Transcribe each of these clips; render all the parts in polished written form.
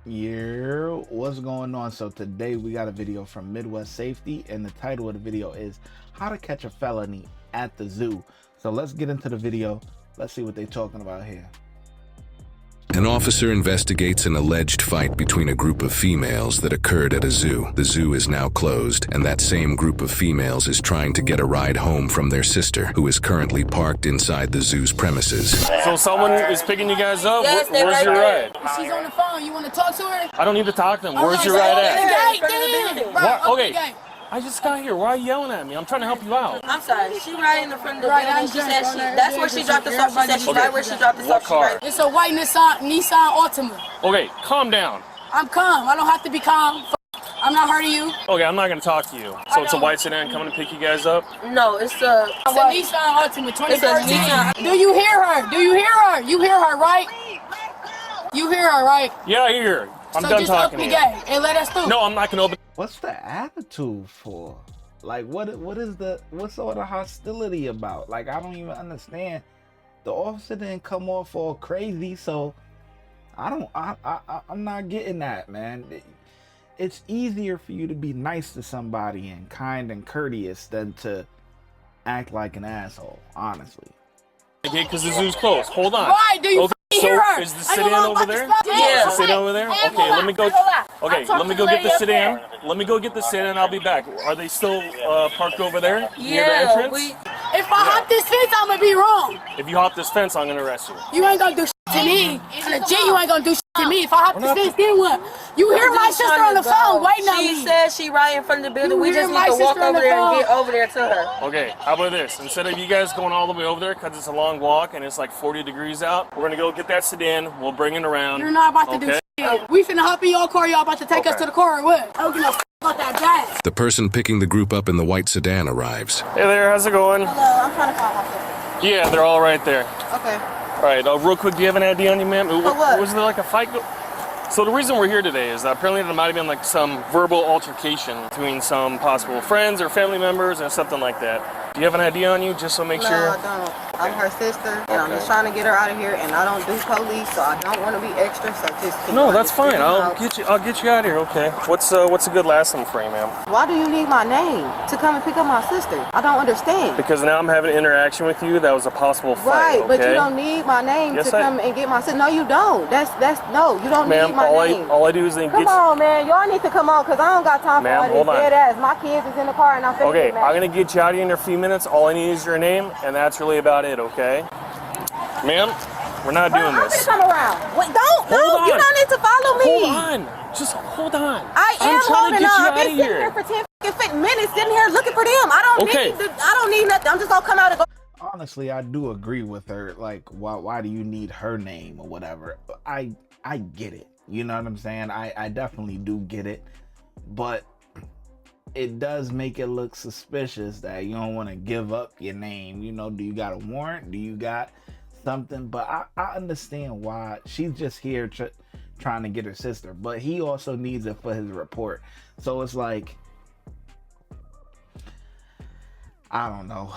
Yeah, what's going on? So today we got a video from Midwest Safety, and the title of the video is how to catch a felony at the zoo. So let's get into the video. Let's see what they're talking about here. An officer investigates an alleged fight between a group of females that occurred at a zoo. The zoo is now closed, and that same group of females is trying to get a ride home from their sister, who is currently parked inside the zoo's premises. So someone is picking you guys up? Yes, Where's your ride? She's on the phone. You want to talk to her? I don't need to talk to them. Where's your ride at? Right, okay. I just got here. Why are you yelling at me? I'm trying to help you out. I'm sorry. She right in the front of the building. She said that's where she dropped us off. She said she's right where she dropped us off. Car? It's a white Nissan Altima. Okay, calm down. I'm calm. I don't have to be calm. I'm not hurting you. Okay, I'm not going to talk to you. So it's a white sedan coming to pick you guys up? No, it's a Nissan Altima 2013. Do you hear her? Do you hear her? You hear her, right? You hear her, right? Yeah, I hear her. I'm done talking to you. And let us through. No, I'm not going to open. What's the attitude for? Like, what's all the hostility about? Like, I don't even understand. The officer didn't come off all crazy, so I'm not getting that, man. It's easier for you to be nice to somebody and kind and courteous than to act like an asshole, honestly. Okay, because the zoo's closed. Hold on. Why do you hear her? Is the sedan over there? Yeah. Is the sedan over there? Okay, let me go. Okay, let me go get the sedan. Let me go get the sedan. I'll be back. Are they still parked over there near the entrance? If I hop this fence, I'm gonna be wrong. If you hop this fence, I'm gonna arrest you. You ain't gonna do shit to me. Legit, you ain't gonna do shit to me. If I hop this fence, then what? You hear my sister on the phone waiting on me. She said she right in front of the building. We just need to walk over there and get over there to her. Okay, how about this? Instead of you guys going all the way over there, because it's a long walk and it's like 40 degrees out, we're gonna go get that sedan. We'll bring it around. You're not about to do shit. We finna hop in your car. Y'all about to take us to the car or what? I don't give no f about that gas. The person picking the group up in the white sedan arrives. Hey there, how's it going? Hello, I'm trying to find my sister. Yeah, they're all right there. Okay. All right, real quick, do you have an ID on you, ma'am? what? Was there like a fight? So the reason we're here today is that apparently there might have been like some verbal altercation between some possible friends or family members or something like that. Do you have an ID on you, just so make sure? No, I don't. I'm her sister, and I'm just trying to get her out of here, and I don't do police, so I don't want to be extra, so just... No, that's fine. I'll get you out of here, okay. What's a good last name for you, ma'am? Why do you need my name to come and pick up my sister? I don't understand. Because now I'm having an interaction with you that was a possible fight, right, okay? But you don't need my name to come and get my sister. No, you don't. No, you don't need my name. All I do is then Come on, man. Y'all need to come on, because I don't got time for all this dead ass. My kids is in the car, and I'm finna get mad. I'm going to get you out of here in a few minutes. All I need is your name, and that's really about it, okay? Ma'am, we're not doing this. I'm gonna come around. Wait, no, you don't need to follow me. Hold on. Just hold on. I'm trying to get you out of here. I've been sitting here for 10 minutes, sitting here looking for them. I don't need nothing. I'm just gonna come out and go. Honestly, I do agree with her. Like, why do you need her name or whatever? I get it. You know what I'm saying? I definitely do get it. But it does make it look suspicious that you don't want to give up your name. You know, do you got a warrant? Do you got something? But I understand why. She's just here trying to get her sister, but he also needs it for his report. So it's like, I don't know.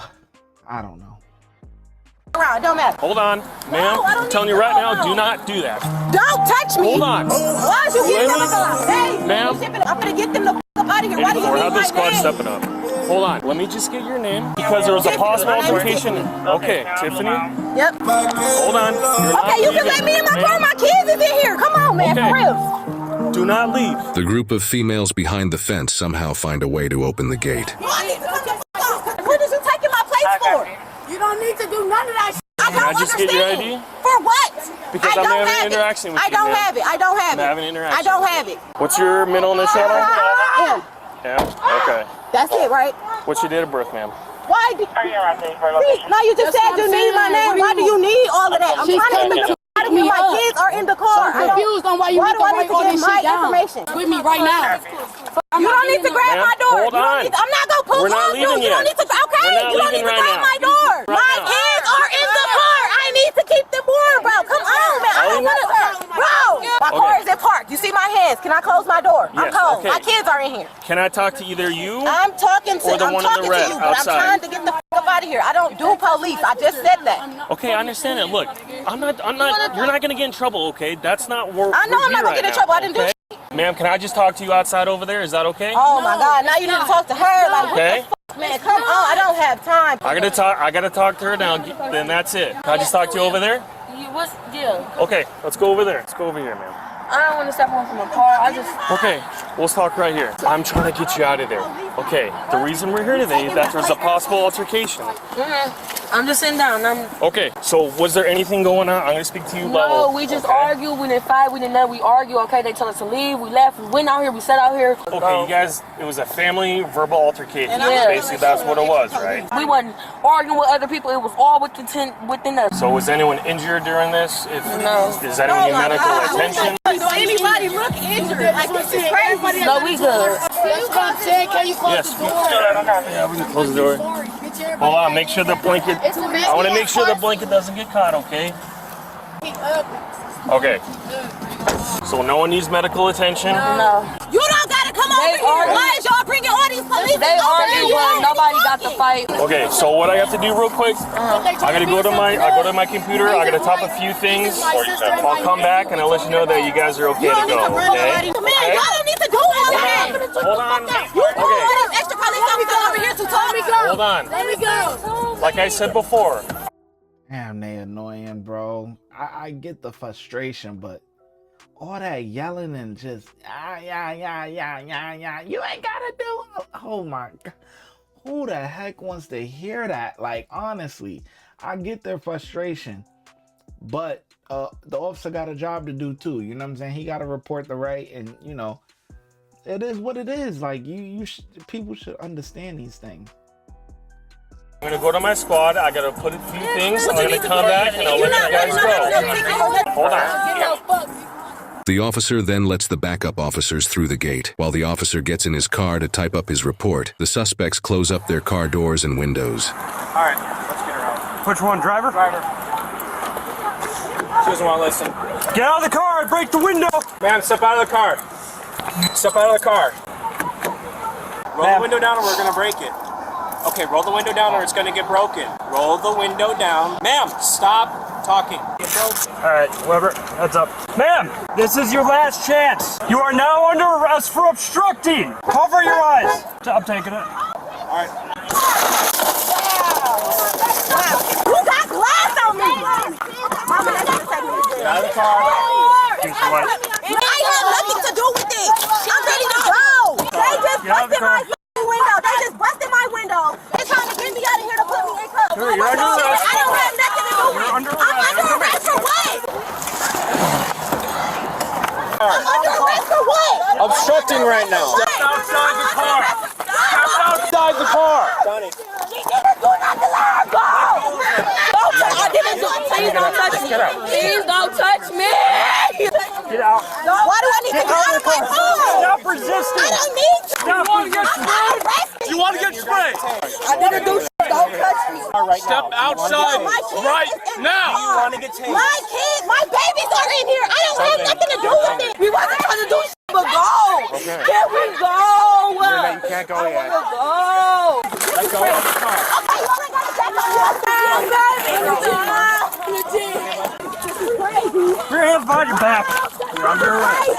Around, don't matter. Hold on, ma'am. I'm telling you right now, do not do that. Don't touch me. Hold on. Why is you getting them? Hey, ma'am. I'm gonna get them the f up out of here. Why do you need my squad name? stepping up. Hold on. Let me just get your name because there was a possible altercation. Okay, Tiffany. Yep. Hold on. Okay, you can let me in my car. My kids is in here. Come on, man. For real. Do not leave. The group of females behind the fence somehow find a way to open the gate. What is you taking my place for? You don't need to do none of that shit. I don't just get your ID? For what? Because I'm having an interaction with you. I don't have it. I'm having an interaction. I don't have it. What's your middle initial? M. Okay. That's it, right? What's your date of birth, ma'am? Why? Now you just said you need my name. Why do you need all of that? I'm trying to get my kids are in the car. I'm confused on why you need to write all this shit down with me right now. You don't need to grab my door. Hold on. I'm not gonna pull on you. You don't need to. Okay. You don't need to grab my door. My kids are in the car. I need to keep them warm, bro. Come on, man. I don't wanna, bro. My car is in park. You see my hands? Can I close my door? I'm Yes, cold. okay. My kids are in here. Can I talk to either you? I'm talking to Or the one in the red you, but outside. I'm trying to get the up out of here. I don't do police. I just said that. Okay, I understand it. Look, I'm not, you're not gonna get in trouble, okay? That's not where I know we're I'm not here gonna get in right trouble. now, I didn't do okay? shit. Ma'am, can I just talk to you outside over there? Is that okay? Oh my God! Now you need to talk to her. Like, Okay. what the fuck, man? Come on! I don't have time. I gotta talk to her now. Then that's it. Can I just talk to you over there? Yeah. Okay, let's go over there. Let's go over here, ma'am. I don't want to step away from my car. I just. Okay, let's talk right here. I'm trying to get you out of there. Okay, the reason we're here today is that there's a possible altercation. I'm just sitting down. Okay, so was there anything going on? I'm gonna speak to you about. No, we just argued. We didn't fight. We didn't know. We argued. Okay, they told us to leave. We left. We went out here. We sat out here. Okay, you guys, it was a family verbal altercation. Yeah. Basically, that's what it was, right? We wasn't arguing with other people. It was all within us. So was anyone injured during this? No. Is anyone in medical attention? Do anybody look injured? Like, this is crazy. No, we good. That's what I'm saying. Can you close Yes. the door? Yeah, we can close the door. Hold on, make sure the blanket. I want to make sure the blanket doesn't get caught, okay? Okay. So no one needs medical attention? No. You don't gotta come over here. Why is y'all bringing all these police? They argued when nobody got the fight. Okay, so what I have to do real quick, I gotta go to my computer, I gotta type a few things, I'll come back and I'll let you know that you guys are okay to go, okay? Man, y'all don't need to do all that. Hold on. You brought all these extra police officers over here to talk. Hold on. Let me go. Like I said before. Damn, they annoying, bro. I get the frustration, but all that yelling and just yeah. You ain't gotta do it. Oh my God. Who the heck wants to hear that? Like, honestly, I get their frustration, but the officer got a job to do too. You know what I'm saying? He got to report the right, and you know, it is what it is. Like people should understand these things. I'm gonna go to my squad, I gotta put a few things, I'm gonna come back and I'll let you guys go. Hold on. The officer then lets the backup officers through the gate. While the officer gets in his car to type up his report, the suspects close up their car doors and windows. All right, let's get her out. Which one, driver? Driver. She doesn't want to listen. Get out of the car, break the window! Ma'am, step out of the car. Step out of the car. Roll the window down or we're going to break it. Okay, roll the window down or it's going to get broken. Roll the window down. Ma'am, stop talking. Alright, Weber, heads up. Ma'am, this is your last chance. You are now under arrest for obstructing. Cover your eyes. I'm taking it. All right. Who got glass on me? Mama, that's gonna take me to jail. Get out of the car. I have nothing to do with it. I'm ready to go. They just busted my window. They just busted my window. They're trying to get me out of here to put me in cuffs. You're under arrest. I don't have nothing to do with it. I'm under arrest for what? I'm under arrest for what? Obstructing right now. Step outside the car. Step outside the car. Johnny. She didn't do nothing. Let her go. I didn't do it. Please don't touch me. Please don't touch me. Get out. Why do I need to get out of my car? Stop resisting. I don't need to. Stop. You want to get sprayed? Arrested. You want to get sprayed? I didn't do shit. Don't touch me. Step outside right now. You want to get tased? My kids, my babies are in here. I don't have nothing to do with it. We wasn't trying to do shit but go. Okay. Can we go? You can't go yet. Go. Let's go out of the car. Okay, you only got to check on Put your hands behind your back. You're under arrest.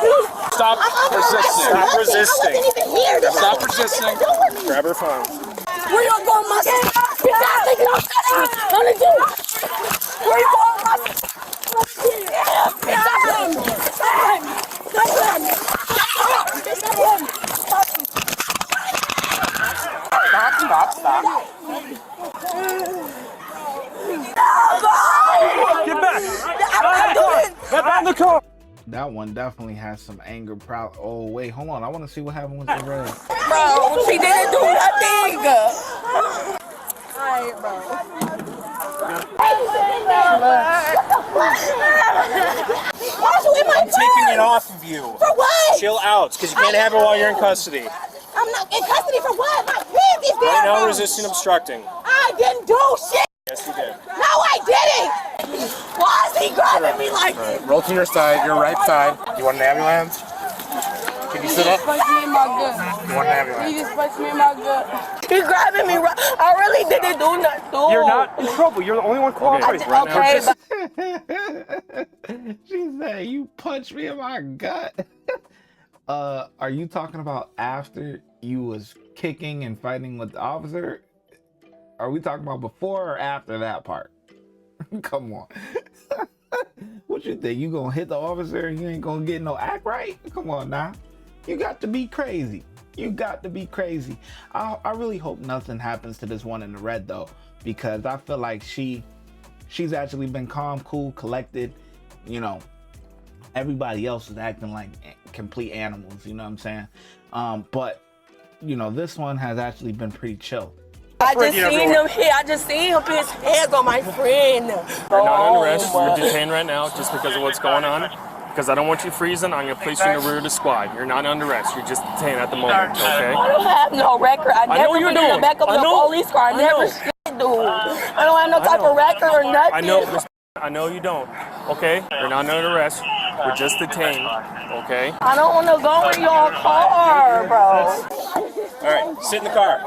Stop resisting. Stop resisting. I wasn't even here. Stop resisting. Grab her phone. Where you going, my son? You guys think I'm shut up? Only do. Where you going, my son? Stop him. Stop. Get back. Get back in the car. That one definitely has some anger proud. Oh wait, hold on. I want to see what happened with the red. Bro, she didn't do nothing. Alright, bro. I'm taking it off of you. For what? Chill out, because you can't have it while you're in custody. I'm not in custody for what? My kids is there. Right now, bro. resisting obstructing. I didn't do shit. Yes, you did. No, I didn't. Why is he grabbing me like this? Roll to your side, your right side. You want an ambulance? Can you sit up? He punched me in my gut. You want an ambulance? He just punched me in my gut. He grabbing me right. I really didn't do nothing. You're not in trouble. You're the only one cooperating right now. Okay, but She said, "You punched me in my gut." Are you talking about after you was kicking and fighting with the officer? Are we talking about before or after that part? Come on. What you think? You gonna hit the officer and you ain't gonna get no act right? Come on now. You got to be crazy. You got to be crazy. I really hope nothing happens to this one in the red though, because I feel like she's actually been calm, cool, collected. You know, everybody else is acting like complete animals. You know what I'm saying? But you know, this one has actually been pretty chill. I just seen him here. I just seen him put his hands on my friend. You're not under arrest. You're detained right now just because of what's going on. Because I don't want you freezing, I'm going to place you in the rear of the squad. You're not under arrest. You're just detained at the moment, okay? I don't have no record. I never been in the back of the police car. I never shit, dude. I don't have no type of record or nothing. I know you don't, okay? You're not under arrest. We're just detained, okay? I don't want to go in your car, bro. All right, sit in the car.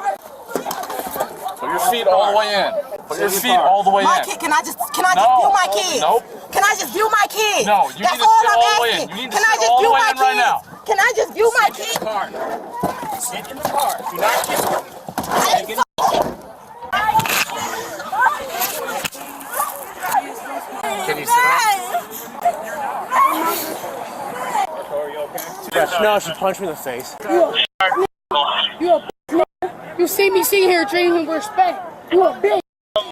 Put your feet all the way in. Put your feet all the way in. My kid, can I just view my kid? Nope. Can I just view my kid? No, you need to sit all the way in. You need to sit all the way in right now. Can I just view my kid? Sit in the car. Do not kiss her. Can you sit up? Are you okay? No, she punched me in the face. You see me sit here treating him with respect. You a bitch.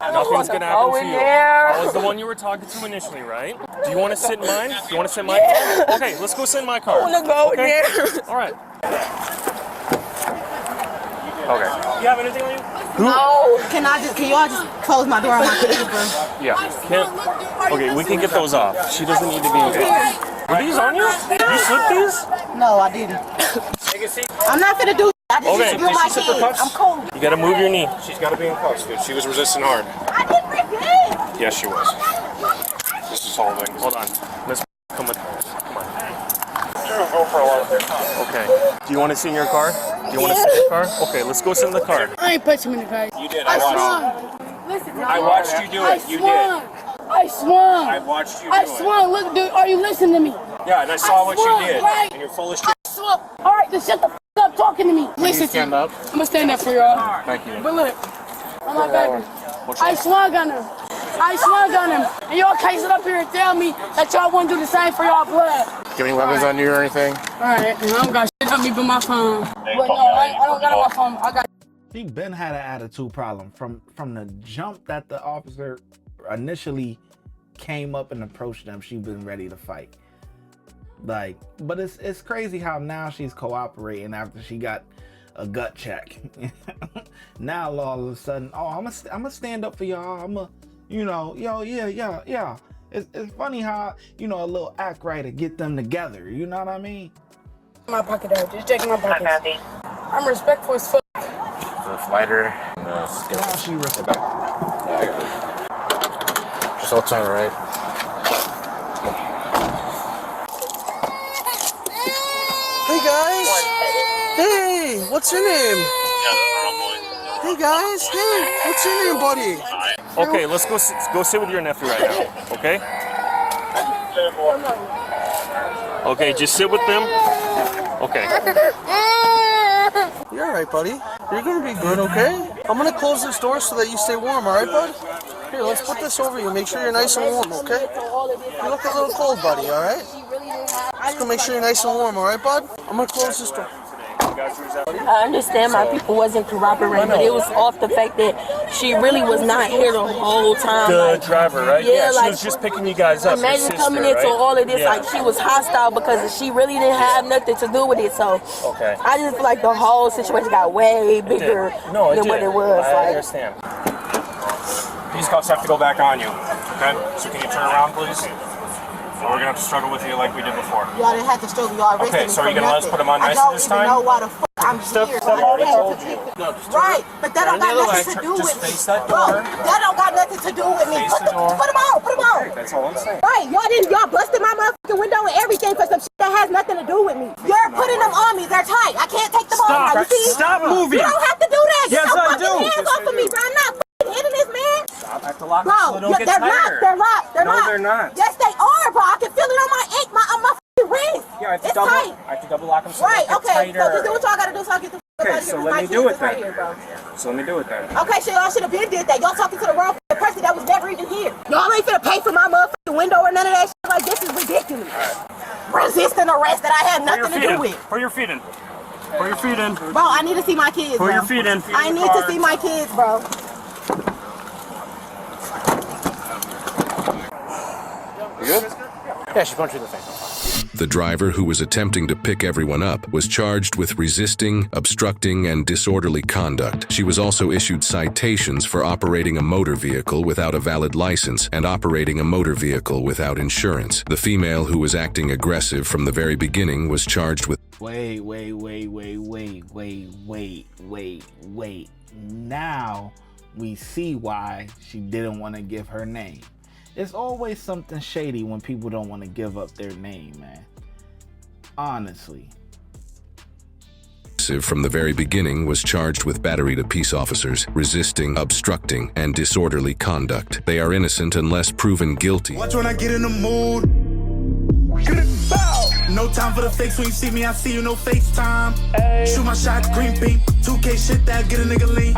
Nothing's gonna happen to you. I was the one you were talking to initially, right? Do you want to sit in mine? Do you want to sit in my car? Okay, let's go sit in my car. I want to go there. All right. Okay. You have anything on you? No. Can y'all just close my door on my kid, bro? Yeah. Okay, we can get those off. She doesn't need to be in bed. Are these on you? Did you slip these? No, I didn't. Take a seat. I'm not gonna do. I just Okay, view my sit for kid. cuffs? I'm cool. You gotta move your knee. She's got to be in cuffs, dude. She was resisting hard. I didn't resist. Yes, she was. This is Holding. Hold on. Miss, come with me. Come on. Sure, go for a while. Okay. Do you want to sit in your car? Do you want to sit in the car? Okay, let's go sit in the car. I ain't punching him in the car. You did. I I watched. swung. Listen, I watched you do it. You did. I swung. I watched you do I it. swung. Look, dude, are you listening to me? Yeah, and I saw what you swung, did. right? And you're full of shit. I swung. All right, then shut the f up talking to me. Listen to me. up? I'm gonna stand up for y'all. Thank you. But look, I'm my baby. I swung on him. I swung on him. And y'all can't sit up here and tell me that y'all wouldn't do the same for y'all blood. Got any weapons on you or anything? Alright, I don't got shit on me but my phone. But no, I don't got my phone. I got. She been had an attitude problem from the jump that the officer initially came up and approached them. She been ready to fight. Like, but it's crazy how now she's cooperating after she got a gut check. Now all of a sudden, oh, I'm gonna stand up for y'all. I'm a, you know, yeah. It's funny how, you know, a little act right to get them together. You know what I mean? My pocket out. Just checking my pockets. I'm respectful as fuck. The fighter. Now she respect. Just all time, right? Hey guys! Hey, what's your name? Hey guys! Hey, what's your name, buddy? Okay, let's go sit with your nephew right now, okay? Okay, just sit with them. Okay. You're alright, buddy. You're gonna be good, okay? I'm gonna close this door so that you stay warm, alright, bud? Here, let's put this over you. Make sure you're nice and warm, okay? You look a little cold, buddy, alright? Just gonna make sure you're nice and warm, alright, bud? I'm gonna close this door. I understand my people wasn't cooperating, but it was off the fact that she really was not here the whole time. The driver, right? Yeah, she like, was just picking you guys up. Imagine sister, coming into right? all of this like she was hostile because she really didn't have nothing to do with it. So Okay. I just feel like the whole situation got way bigger than what it was. I Like, understand. These cuffs have to go back on you. Okay? So can you turn around, please? So we're gonna have to struggle with you like we did before. Y'all didn't have to struggle. Y'all arrested Okay, me so are you for gonna let us nothing. put him on nice this I don't even time? know why the fuck I'm here. Right, but that don't got nothing to do with me. Face that Bro, door. that don't got nothing to do with me. Face the door. Put him on, put him on. That's all I'm saying. Right, y'all busted my motherfucking window and everything for some shit that has nothing to do with me. You're putting them on me. They're tight. I can't take them off now. You see? Stop moving. You don't have to do that. Yes, Get your I fucking do. hands off of me, bro. I'm not fucking hitting this man. Stop at the locker Bro, so don't get they're tighter. locked. They're locked. They're No, locked. they're not. Yes, they are, bro. I can feel it on my ankle, on my fucking wrist. Yeah, I have to It's double. tight. I have to double lock them so Right, they get okay. tighter. So just do what y'all gotta do so I get the fuck Okay, out of so here. let My me kids do it is right then. here, bro. So let me do it then. Okay, so y'all should have been did that. Y'all talking to the wrong person that was never even here. Y'all ain't finna pay for my motherfucking window or none of that shit. Like, this is ridiculous. Resisting arrest that I had Put your nothing feet to in. do with. Put your feet in. Put your feet in. Bro, I need to see my kids, Put bro. your feet in. Feet I in the need to car. see my kids, bro. You good? Yeah, she punched you in the face. The driver, who was attempting to pick everyone up, was charged with resisting, obstructing, and disorderly conduct. She was also issued citations for operating a motor vehicle without a valid license and operating a motor vehicle without insurance. The female, who was acting aggressive from the very beginning, was charged with Wait. Now we see why she didn't want to give her name. It's always something shady when people don't want to give up their name, man. Honestly. from the very beginning was charged with battery to peace officers, resisting, obstructing, and disorderly conduct. They are innocent unless proven guilty. Watch when I get in the mood. No time for the fakes. When you see me, I see you, no FaceTime. Shoot my shot, green beam. 2K shit that get a nigga lean.